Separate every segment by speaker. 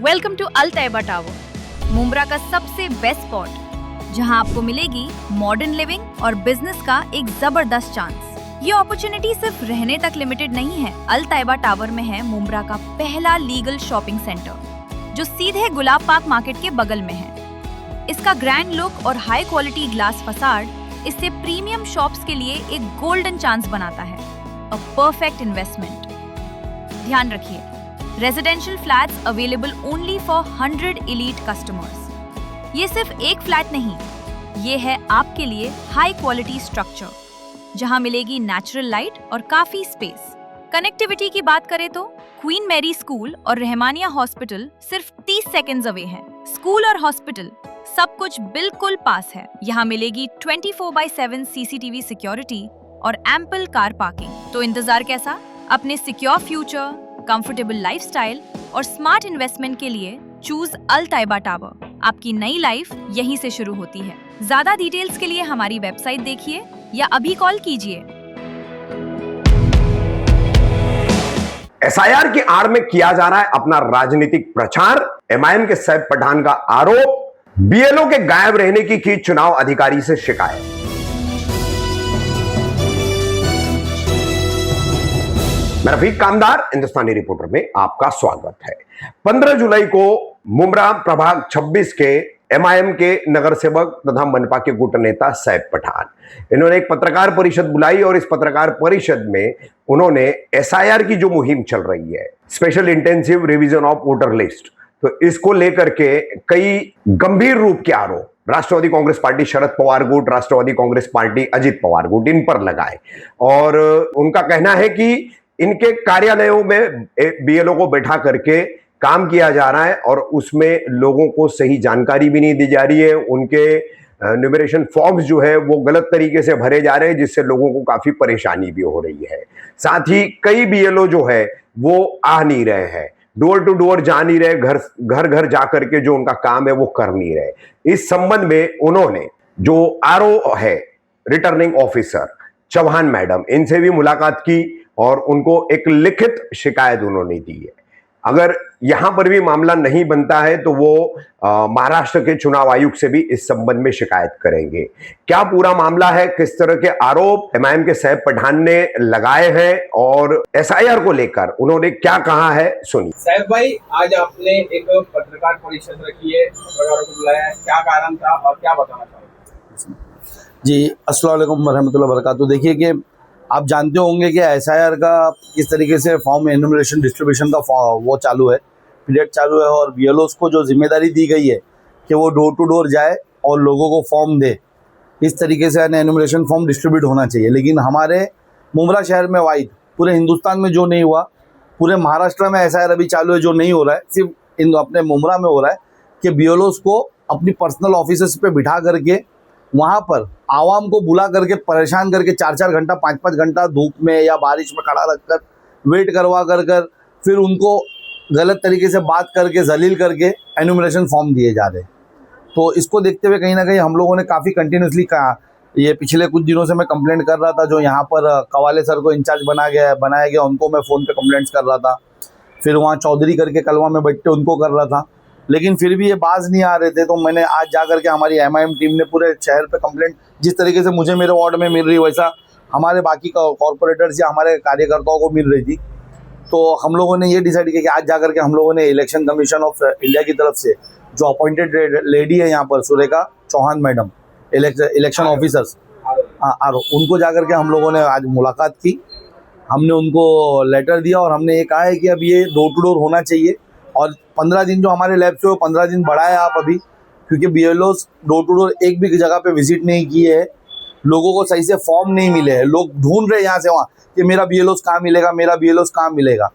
Speaker 1: Welcome to Al Taiba tower, Mumbra का सबसे best spot, जहां आपको मिलेगी मॉडर्न लिविंग और बिजनेस का एक जबरदस्त चांस। ये अपॉर्चुनिटी सिर्फ रहने तक लिमिटेड नहीं है। अल तैयबा टावर में है मुंब्रा का पहला लीगल शॉपिंग सेंटर, जो सीधे गुलाब पार्क मार्केट के बगल में है। इसका ग्रैंड लुक और हाई क्वालिटी ग्लास फसाड इसे प्रीमियम शॉप्स के लिए एक गोल्डन चांस बनाता है। A perfect investment. ध्यान रखिए, residential flats available only for 100 elite customers. ये सिर्फ एक फ्लैट नहीं, ये है आपके लिए हाई क्वालिटी स्ट्रक्चर, जहां मिलेगी नेचुरल लाइट और काफी स्पेस। कनेक्टिविटी की बात करें तो क्वीन मैरी स्कूल और रहमानिया हॉस्पिटल सिर्फ 30 सेकेंड्स अवे है। स्कूल और हॉस्पिटल सब कुछ बिल्कुल पास है। यहाँ मिलेगी 24/7 CCTV सिक्योरिटी और एम्पल कार पार्किंग। तो इंतजार कैसा? अपने सिक्योर फ्यूचर, कंफर्टेबल लाइफस्टाइल और स्मार्ट इन्वेस्टमेंट के लिए चूज अल तैयबा टावर। आपकी नई लाइफ यहीं से शुरू होती है। ज्यादा डिटेल्स के लिए हमारी वेबसाइट देखिए या अभी कॉल कीजिए।
Speaker 2: SIR की आड़ में किया जा रहा है अपना राजनीतिक प्रचार। MIM के सैफ पठान का आरोप, BLO के गायब रहने की चुनाव अधिकारी से शिकायत। मैं रफीक कामदार, हिंदुस्तानी रिपोर्टर में आपका स्वागत है। 15 जुलाई को मुंब्रा प्रभाग 26 के MIM के नगर सेवक तथा मनपा के गुट नेता सैफ पठान, इन्होंने एक पत्रकार परिषद बुलाई और इस पत्रकार परिषद में उन्होंने SIR की जो मुहिम चल रही है, special intensive revision of voter list, तो इसको लेकर के कई गंभीर रूप के आरोप राष्ट्रवादी कांग्रेस पार्टी शरद पवार गुट, राष्ट्रवादी कांग्रेस पार्टी अजित पवार गुट, इन पर लगाए। और उनका कहना है कि इनके कार्यालयों में BLO को बैठा करके काम किया जा रहा है और उसमें लोगों को सही जानकारी भी नहीं दी जा रही है। उनके न्यूमरेशन फॉर्म्स जो है वो गलत तरीके से भरे जा रहे हैं, जिससे लोगों को काफी परेशानी भी हो रही है। साथ ही कई BLO जो है वो आ नहीं रहे हैं, डोर टू डोर जा नहीं रहे, घर घर जा करके जो उनका काम है वो कर नहीं रहे। इस संबंध में उन्होंने जो RO है, रिटर्निंग ऑफिसर चौहान मैडम, इनसे भी मुलाकात की और उनको एक लिखित शिकायत उन्होंने दी है। अगर यहां पर भी मामला नहीं बनता है तो वो महाराष्ट्र के चुनाव आयुक्त से भी इस संबंध में शिकायत करेंगे। क्या पूरा मामला है, किस तरह के आरोप MIM के सैफ पठान ने लगाए हैं और SIR को लेकर उन्होंने क्या कहा है, सुनिए।
Speaker 3: सैफ भाई, आज आपने एक पत्रकार परिषद रखी है, पत्रकारों को बुलाया है, क्या कारण था और क्या बताना चाहोगे?
Speaker 4: जी, अस्सलाम वालेकुम रहमतुल्लाह बरकातहू। देखिए कि आप जानते होंगे कि SIR का किस तरीके से फॉर्म एनुमरेशन डिस्ट्रीब्यूशन का वो चालू है, पीरियड चालू है, और BLOs को जो जिम्मेदारी दी गई है कि वो डोर टू डोर जाए और लोगों को फॉर्म दे, इस तरीके से एनुमरेशन फॉर्म डिस्ट्रीब्यूट होना चाहिए। लेकिन हमारे मुंब्रा शहर में वाइड पूरे हिंदुस्तान में जो नहीं हुआ, पूरे महाराष्ट्र में SIR अभी चालू है जो नहीं हो रहा है, सिर्फ अपने मुंब्रा में हो रहा है कि BLOs को अपनी पर्सनल ऑफिसेस पे बिठा करके वहाँ पर आवाम को बुला करके परेशान करके 4-4 घंटा 5-5 घंटा धूप में या बारिश में खड़ा रखकर वेट करवा कर फिर उनको गलत तरीके से बात करके जलील करके एनुमरेशन फॉर्म दिए जा रहे हैं। तो इसको देखते हुए कहीं ना कहीं हम लोगों ने काफ़ी कंटिन्यूसली कहा, ये पिछले कुछ दिनों से मैं कंप्लेंट कर रहा था, जो यहाँ पर कवाले सर को इंचार्ज बनाया गया उनको मैं फ़ोन पे कंप्लेंट्स कर रहा था, फिर वहाँ चौधरी करके कलवा में बैठते उनको कर रहा था, लेकिन फिर भी ये बाज नहीं आ रहे थे। तो मैंने आज जा करके हमारी MIM टीम ने पूरे शहर पे कंप्लेंट, जिस तरीके से मुझे मेरे वार्ड में मिल रही वैसा हमारे बाकी कॉर्पोरेटर्स या हमारे कार्यकर्ताओं को मिल रही थी, तो हम लोगों ने ये डिसाइड किया कि आज जा करके हम लोगों ने इलेक्शन कमीशन ऑफ इंडिया की तरफ से जो अपॉइंटेड लेडी है यहाँ पर, Surekha Chauhan madam, election officers RO, उनको जा करके हम लोगों ने आज मुलाकात की। हमने उनको लेटर दिया और हमने ये कहा है कि अब ये डोर टू डोर होना चाहिए और 15 दिन जो हमारे लैब से 15 दिन बढ़ाए आप अभी, क्योंकि BLOs डोर टू डोर एक भी जगह पे विजिट नहीं किए हैं, लोगों को सही से फॉर्म नहीं मिले हैं, लोग ढूंढ रहे हैं यहाँ से वहाँ कि मेरा BLOs कहाँ मिलेगा, मेरा BLOs कहाँ मिलेगा।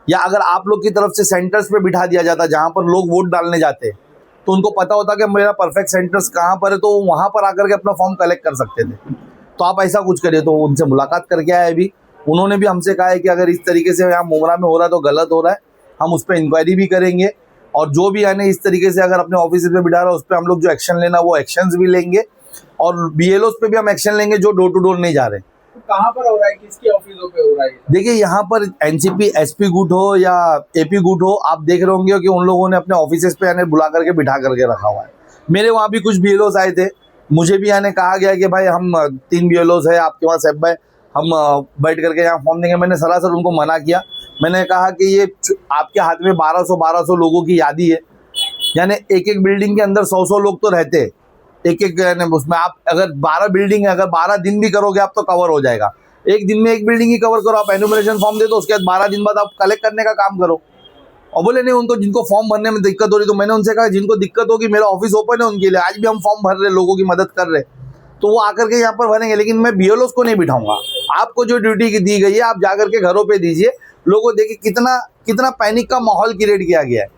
Speaker 4: या अगर आप लोग की तरफ से सेंटर्स पे बिठा दिया जाता जहाँ पर लोग वोट डालने जाते हैं, तो उनको पता होता कि मेरा परफेक्ट सेंटर्स कहाँ पर है, तो वहाँ पर आकर के अपना फॉर्म कलेक्ट कर सकते थे। तो आप ऐसा कुछ करिए। तो उनसे मुलाकात करके आए अभी, उन्होंने भी हमसे कहा है कि अगर इस तरीके से यहाँ मुंब्रा में हो रहा है तो गलत हो रहा है, हम उस पर इंक्वायरी भी करेंगे और जो भी यानी इस तरीके से अगर अपने ऑफिस पे बिठा रहा है उस पर हम लोग जो एक्शन लेना वो एक्शंस भी लेंगे और BLOs पे भी हम एक्शन लेंगे जो डोर टू डोर नहीं जा रहे।
Speaker 3: तो कहाँ पर हो रहा है, किसके ऑफिसों पे हो रहा है ये?
Speaker 4: देखिए यहाँ पर एनसीपी एसपी गुट हो या एपी गुट हो, आप देख रहे होंगे कि उन लोगों ने अपने ऑफिसेस पे यानी बुला करके बिठा करके रखा हुआ है। मेरे वहाँ भी कुछ बीएलओस आए थे, मुझे भी यानी कहा गया कि भाई हम 3 बीएलओस है आपके वहाँ सैफ भाई, हम बैठ करके यहाँ फॉर्म देंगे। मैंने सरासर उनको मना किया। मैंने कहा कि ये आपके हाथ में 1200 लोगों की यादी है, यानी एक एक बिल्डिंग के अंदर 100 लोग तो रहते हैं, एक एक यानी उसमें आप अगर 12 बिल्डिंग है, अगर 12 दिन भी करोगे आप तो कवर हो जाएगा। एक दिन में एक बिल्डिंग ही कवर करो, आप एनुमरेशन फॉर्म दे दो, उसके बाद 12 दिन बाद आप कलेक्ट करने का काम करो। और बोले नहीं उनको जिनको फॉर्म भरने में दिक्कत हो रही, तो मैंने उनसे कहा जिनको दिक्कत होगी मेरा ऑफिस ओपन है उनके लिए, आज भी हम फॉर्म भर रहे, लोगों की मदद कर रहे, तो वो आकर के यहाँ पर भरेंगे। लेकिन मैं बीएलओस को नहीं बिठाऊंगा। आपको जो ड्यूटी दी गई है आप जाकर के घरों पे दीजिए। लोगों देखिए कितना पैनिक का माहौल क्रिएट किया गया है।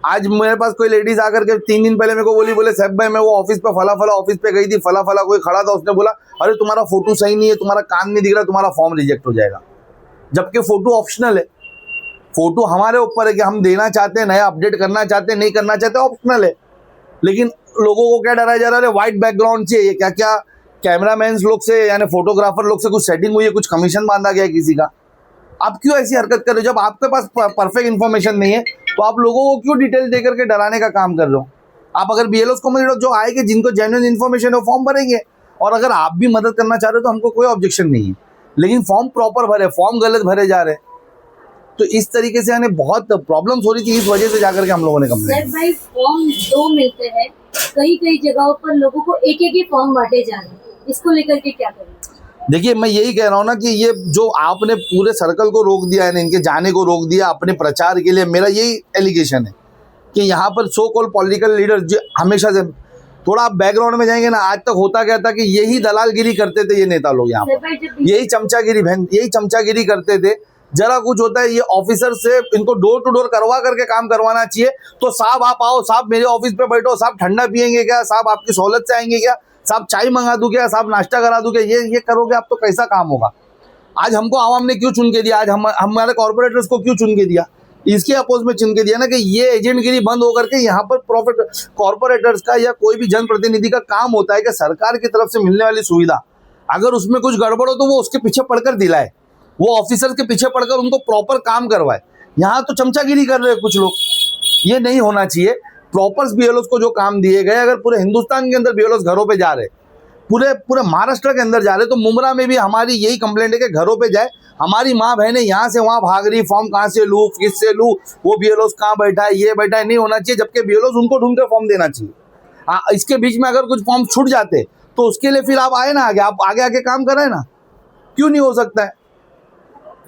Speaker 4: आज मेरे पास कोई लेडीज आकर के 3 दिन पहले मेरे को बोले सैफ भाई मैं वो ऑफिस पे फला ऑफिस पे गई थी, फला कोई खड़ा था, उसने बोला अरे तुम्हारा फोटो सही नहीं है, तुम्हारा कान नहीं दिख रहा, तुम्हारा फॉर्म रिजेक्ट हो जाएगा। जबकि फोटो ऑप्शनल है, फोटो हमारे ऊपर है कि हम देना चाहते हैं, नया अपडेट करना चाहते हैं, नहीं करना चाहते, ऑप्शनल है। लेकिन लोगों को क्या डराया जा रहा है, व्हाइट बैकग्राउंड से ये क्या कैमरामैन लोग से यानी फोटोग्राफर लोग से कुछ सेटिंग हुई है, कुछ कमीशन बांधा गया है किसी का। आप क्यों ऐसी हरकत कर रहे हो? जब आपके पास परफेक्ट इन्फॉर्मेशन नहीं है तो आप लोगों को क्यों डिटेल दे करके डराने का काम कर रहे हो? आप अगर बीएलओस को मतलब जो आएंगे जिनको जेन्युइन इन्फॉर्मेशन है वो फॉर्म भरेंगे, और अगर आप भी मदद करना चाह रहे हो तो हमको कोई ऑब्जेक्शन नहीं है। लेकिन फॉर्म प्रॉपर भरे, फॉर्म गलत भरे जा रहे, तो इस तरीके से यानी बहुत प्रॉब्लम्स हो रही थी। इस वजह से जाकर के हम लोगों ने कंप्लेंट।
Speaker 5: सर भाई फॉर्म 2 मिलते हैं, कई जगहों पर लोगों को एक ही फॉर्म बांटे जा रहे हैं, इसको लेकर के क्या करें?
Speaker 4: देखिए मैं यही कह रहा हूँ ना कि ये जो आपने पूरे सर्कल को रोक दिया है, इनके जाने को रोक दिया अपने प्रचार के लिए, मेरा यही एलिगेशन है कि यहाँ पर सो कॉल पॉलिटिकल लीडर जो हमेशा से, थोड़ा आप बैकग्राउंड में जाएंगे ना, आज तक होता क्या था कि यही दलालगिरी करते थे ये नेता लोग, यहाँ पर यही चमचागिरी करते थे। जरा कुछ होता है ये ऑफिसर से इनको डोर टू डोर करवा करके काम करवाना चाहिए। तो साहब आप आओ, साहब मेरे ऑफिस पे बैठो, साहब ठंडा पियेंगे क्या, साहब आपकी सहूलत से आएंगे क्या, साहब चाय मंगा दूं क्या, साहब नाश्ता करा दूं क्या, ये करोगे आप तो कैसा काम होगा? आज हमको आवाम ने क्यों चुन के दिया? आज हमारे कॉर्पोरेटर्स को क्यों चुन के दिया? इसके अपोज में चुन के दिया ना कि ये एजेंटगिरी बंद होकर के यहाँ पर प्रॉफिट कॉर्पोरेटर्स का या कोई भी जनप्रतिनिधि का काम होता है कि सरकार की तरफ से मिलने वाली सुविधा अगर उसमें कुछ गड़बड़ हो तो वो उसके पीछे पड़कर दिलाए, वो ऑफिसर के पीछे पड़कर उनको प्रॉपर काम करवाए। यहाँ तो चमचागिरी कर रहे हैं कुछ लोग, ये नहीं होना चाहिए। प्रॉपर बीएलओस को जो काम दिए गए, अगर पूरे हिंदुस्तान के अंदर बीएलओस घरों पे जा रहे, पूरे महाराष्ट्र के अंदर जा रहे, तो मुमरा में भी हमारी यही कंप्लेंट है कि घरों पे जाए। हमारी माँ बहनें यहाँ से वहाँ भाग रही, फॉर्म कहाँ से लूँ, किससे लूँ, वो बीएलओस कहाँ बैठा है, ये बैठा है, नहीं होना चाहिए। जबकि बीएलओस उनको ढूंढ कर फॉर्म देना चाहिए। हाँ, इसके बीच में अगर कुछ फॉर्म छूट जाते तो उसके लिए फिर आप आए ना आगे, आप आगे काम कराए ना, क्यों नहीं हो सकता है?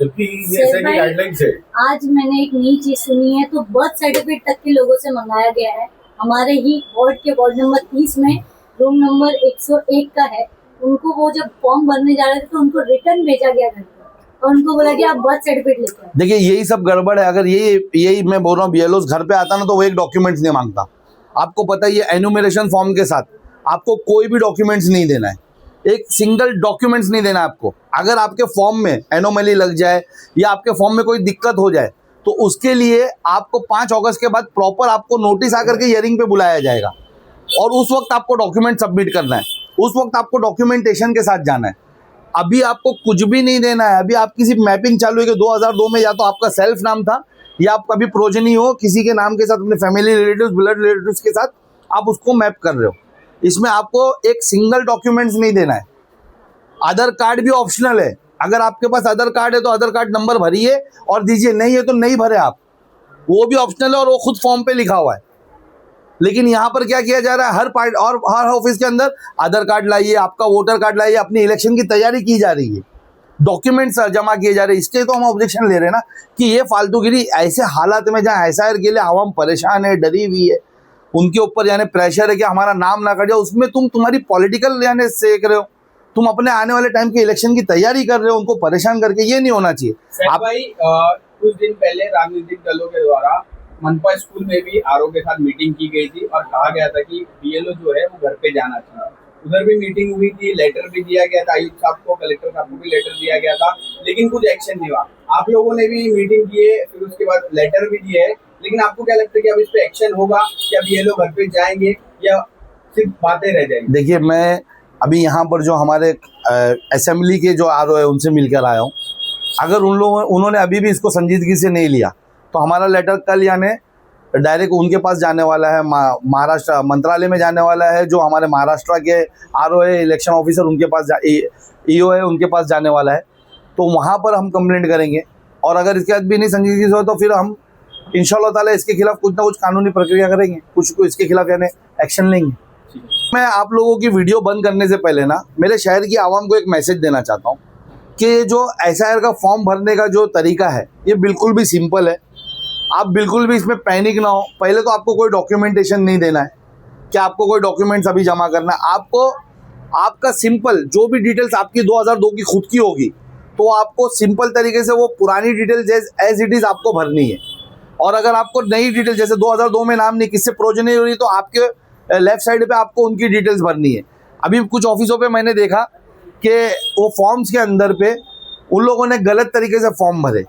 Speaker 3: जबकि ये सही गाइडलाइंस है।
Speaker 5: आज मैंने एक नई चीज सुनी है, तो बर्थ सर्टिफिकेट तक के लोगों से मंगाया गया है। हमारे ही वार्ड के वार्ड नंबर 30 में रूम नंबर 101 का है, उनको वो जब फॉर्म भरने जा रहे थे तो उनको रिटर्न भेजा गया घर पर और उनको बोला कि आप बर्थ सर्टिफिकेट लेकर आए।
Speaker 4: देखिए यही सब गड़बड़ है। अगर यही मैं बोल रहा हूँ बीएलओस घर पे आता ना तो वो एक डॉक्यूमेंट्स नहीं मांगता। आपको पता है ये एनुमरेशन फॉर्म के साथ आपको कोई भी डॉक्यूमेंट्स नहीं देना है, एक सिंगल डॉक्यूमेंट्स नहीं देना आपको। अगर आपके फॉर्म में एनोमली लग जाए या आपके फॉर्म में कोई दिक्कत हो जाए तो उसके लिए आपको 5 अगस्त के बाद प्रॉपर आपको नोटिस आकर के हियरिंग पे बुलाया जाएगा और उस वक्त आपको डॉक्यूमेंट सबमिट करना है, उस वक्त आपको डॉक्यूमेंटेशन के साथ जाना है। अभी आपको कुछ भी नहीं देना है। अभी आपकी सिर्फ मैपिंग चालू है कि 2002 में या तो आपका सेल्फ नाम था या आप कभी प्रोजनी हो किसी के नाम के साथ, अपने फैमिली रिलेटिव्स, ब्लड रिलेटिव्स के साथ आप उसको मैप कर रहे हो। इसमें आपको एक सिंगल डॉक्यूमेंट्स नहीं देना है। आधार कार्ड भी ऑप्शनल है। अगर आपके पास आधार कार्ड है तो आधार कार्ड नंबर भरिए और दीजिए, नहीं है तो नहीं भरे आप, वो भी ऑप्शनल है और वो खुद फॉर्म पे लिखा हुआ है। लेकिन यहाँ पर क्या किया जा रहा है, हर पार्ट और हर ऑफिस के अंदर आधार कार्ड लाइए, आपका वोटर कार्ड लाइए, अपनी इलेक्शन की तैयारी की जा रही है, डॉक्यूमेंट्स जमा किए जा रहे हैं। इसके तो हम ऑब्जेक्शन ले रहे हैं ना कि ये फालतूगिरी ऐसे हालात में जहाँ एसआईआर के लिए आवाम परेशान है, डरी हुई है, उनके ऊपर यानी प्रेशर है कि हमारा नाम ना कट जाए, उसमें तुम तुम्हारी पॉलिटिकल यानी सेक रहे हो, तुम अपने आने वाले टाइम की इलेक्शन की तैयारी कर रहे हो उनको परेशान करके। ये नहीं होना चाहिए।
Speaker 3: आप भाई कुछ दिन पहले राजनीतिक दलों के द्वारा मनपा स्कूल में भी आरओ के साथ मीटिंग की गई थी और कहा गया था कि बीएलओ जो है वो घर पे जाना चाहिए। उधर भी मीटिंग हुई थी, लेटर भी दिया गया था आयुक्त साहब को, कलेक्टर साहब को भी लेटर दिया गया था, लेकिन कुछ एक्शन नहीं हुआ। आप लोगों ने भी मीटिंग की है, फिर उसके बाद लेटर भी दिए है, लेकिन आपको क्या लगता है कि अब इस पे एक्शन होगा? क्या बीएलओ घर पे जाएंगे या सिर्फ बातें रह जाएंगी?
Speaker 4: देखिए मैं अभी यहाँ पर जो हमारे असेंबली के जो आरओ है उनसे मिलकर आया हूँ। अगर उन्होंने अभी भी इसको संजीदगी से नहीं लिया तो हमारा लेटर कल यानी डायरेक्ट उनके पास जाने वाला है, महाराष्ट्र मंत्रालय में जाने वाला है। जो हमारे महाराष्ट्र के आरओ है, इलेक्शन ऑफिसर, उनके पास ईओ है, उनके पास जाने वाला है। तो वहाँ पर हम कंप्लेंट करेंगे और अगर इसके बाद भी नहीं संजीदगी से हो तो फिर हम इंशाल्लाह ताला इसके खिलाफ कुछ ना कुछ कानूनी प्रक्रिया करेंगे, कुछ इसके खिलाफ यानी एक्शन लेंगे। मैं आप लोगों की वीडियो बंद करने से पहले ना मेरे शहर की आवाम को एक मैसेज देना चाहता हूँ कि जो SIR का फॉर्म भरने का जो तरीका है ये बिल्कुल भी सिंपल है। आप बिल्कुल भी इसमें पैनिक ना हो। पहले तो आपको कोई डॉक्यूमेंटेशन नहीं देना है कि आपको कोई डॉक्यूमेंट्स अभी जमा करना है। आपको आपका सिंपल जो भी डिटेल्स आपकी 2002 की खुद की होगी तो आपको सिंपल तरीके से वो पुरानी डिटेल्स एज इट इज़ आपको भरनी है। और अगर आपको नई डिटेल जैसे 2002 में नाम नहीं किससे प्रोजन नहीं हो रही तो आपके लेफ्ट साइड पे आपको उनकी डिटेल्स भरनी है। अभी कुछ ऑफिसों पे मैंने देखा कि वो फॉर्म्स के अंदर पे उन लोगों ने गलत तरीके से फॉर्म भरे।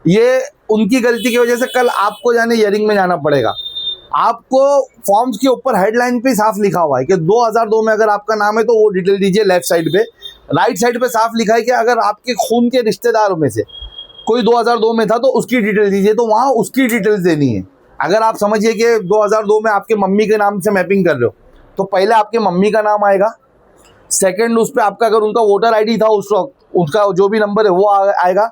Speaker 4: ये उनकी गलती की वजह से कल आपको जाने हियरिंग में जाना पड़ेगा। आपको फॉर्म्स के ऊपर हेडलाइन पे साफ लिखा हुआ है कि 2002 में अगर आपका नाम है तो वो डिटेल दीजिए लेफ्ट साइड पे। राइट साइड पे साफ लिखा है कि अगर आपके खून के रिश्तेदारों में से कोई 2002 में था तो उसकी डिटेल दीजिए, तो वहाँ उसकी डिटेल्स देनी है। अगर आप समझिए कि 2002 में आपके मम्मी के नाम से मैपिंग कर रहे हो तो पहले आपके मम्मी का नाम आएगा, सेकंड उस पर आपका अगर उनका वोटर ID था उस वक्त उसका जो भी नंबर है वो आएगा,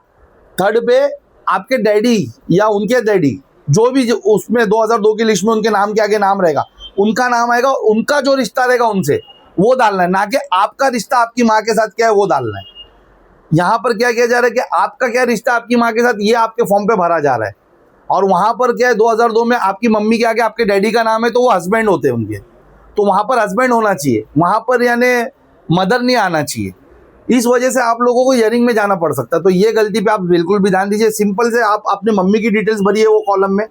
Speaker 4: थर्ड पे आपके डैडी या उनके डैडी जो भी उसमें 2002 की लिस्ट में उनके नाम के आगे नाम रहेगा उनका नाम आएगा, उनका जो रिश्ता रहेगा उनसे वो डालना है, ना कि आपका रिश्ता आपकी माँ के साथ क्या है वो डालना है। यहाँ पर क्या किया जा रहा है कि आपका क्या रिश्ता आपकी माँ के साथ ये आपके फॉर्म पे भरा जा रहा है। और वहाँ पर क्या है 2002 में आपकी मम्मी के आगे आपके डैडी का नाम है तो वो हस्बैंड होते हैं उनके, तो वहाँ पर हस्बैंड होना चाहिए, वहाँ पर यानी मदर नहीं आना चाहिए। इस वजह से आप लोगों को हियरिंग में जाना पड़ सकता है। तो ये गलती पे आप बिल्कुल भी ध्यान दीजिए। सिंपल से आप अपने मम्मी की डिटेल्स भरिए वो कॉलम में,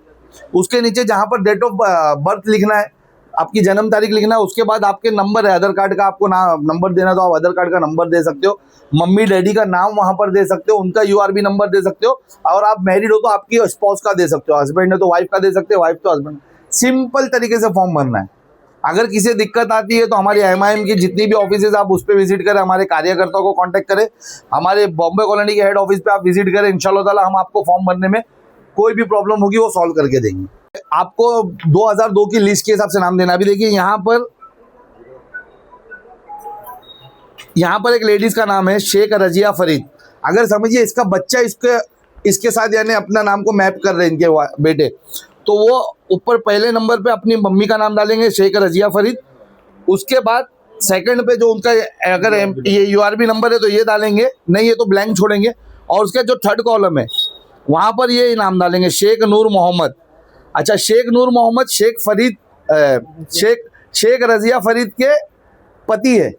Speaker 4: उसके नीचे जहाँ पर डेट ऑफ बर्थ लिखना है, आपकी जन्म तारीख लिखना है, उसके बाद आपके नंबर है आधार कार्ड का, आपको नंबर देना तो आप आधार कार्ड का नंबर दे सकते हो, मम्मी डैडी का नाम वहाँ पर दे सकते हो, उनका URB नंबर दे सकते हो, और आप मैरिड हो तो आपकी स्पाउस का दे सकते हो, हस्बैंड है तो वाइफ का दे सकते हो, वाइफ तो हस्बैंड। सिंपल तरीके से फॉर्म भरना है। अगर किसी दिक्कत आती है तो हमारी MIM की जितनी भी ऑफिसेज आप उस पर विजिट करें, हमारे कार्यकर्ताओं को कांटेक्ट करें, हमारे बॉम्बे कॉलोनी के हेड ऑफिस पे आप विजिट करें, इंशाल्लाह ताला हम आपको फॉर्म भरने में कोई भी प्रॉब्लम होगी वो सॉल्व करके देंगे। आपको 2002 की लिस्ट के हिसाब से नाम देना। अभी देखिए यहाँ पर एक लेडीज का नाम है शेख रजिया फरीद। अगर समझिए इसका बच्चा इसके साथ यानी अपना नाम को मैप कर रहे हैं इनके बेटे, तो वो ऊपर पहले नंबर पे अपनी मम्मी का नाम डालेंगे शेख रजिया फरीद, उसके बाद सेकंड पे जो उनका अगर ये URB नंबर है तो ये डालेंगे, नहीं है तो ब्लैंक छोड़ेंगे, और उसके जो थर्ड कॉलम है वहाँ पर ये नाम डालेंगे शेख नूर मोहम्मद। अच्छा, शेख नूर मोहम्मद शेख फरीद शेख रजिया फरीद के पति है,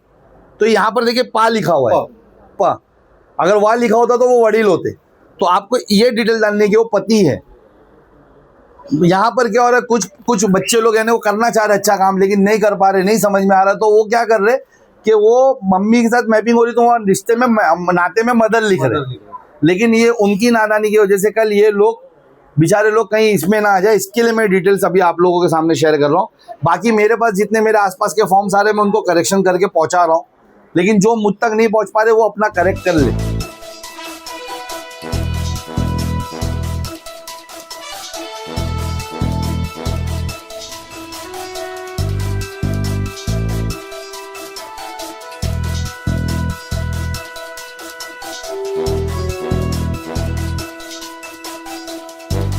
Speaker 4: तो यहाँ पर देखिए पा लिखा हुआ है, पा। अगर वहाँ लिखा होता तो वो वडील होते, तो आपको ये डिटेल डालने की वो पति है। यहाँ पर क्या हो रहा है, कुछ बच्चे लोग हैं वो करना चाह रहे अच्छा काम लेकिन नहीं कर पा रहे, नहीं समझ में आ रहा, तो वो क्या कर रहे कि वो मम्मी के साथ मैपिंग हो रही तो वहाँ रिश्ते में नाते में मदर लिख रहे, लेकिन ये उनकी नादानी की वजह से कल ये लोग बेचारे लोग कहीं इसमें ना आ जाए, इसके लिए मैं डिटेल्स अभी आप लोगों के सामने शेयर कर रहा हूँ। बाकी मेरे पास जितने मेरे आसपास के फॉर्म सारे मैं उनको करेक्शन करके पहुँचा रहा हूँ, लेकिन जो मुझ तक नहीं पहुँच पा रहे वो अपना करेक्ट कर ले।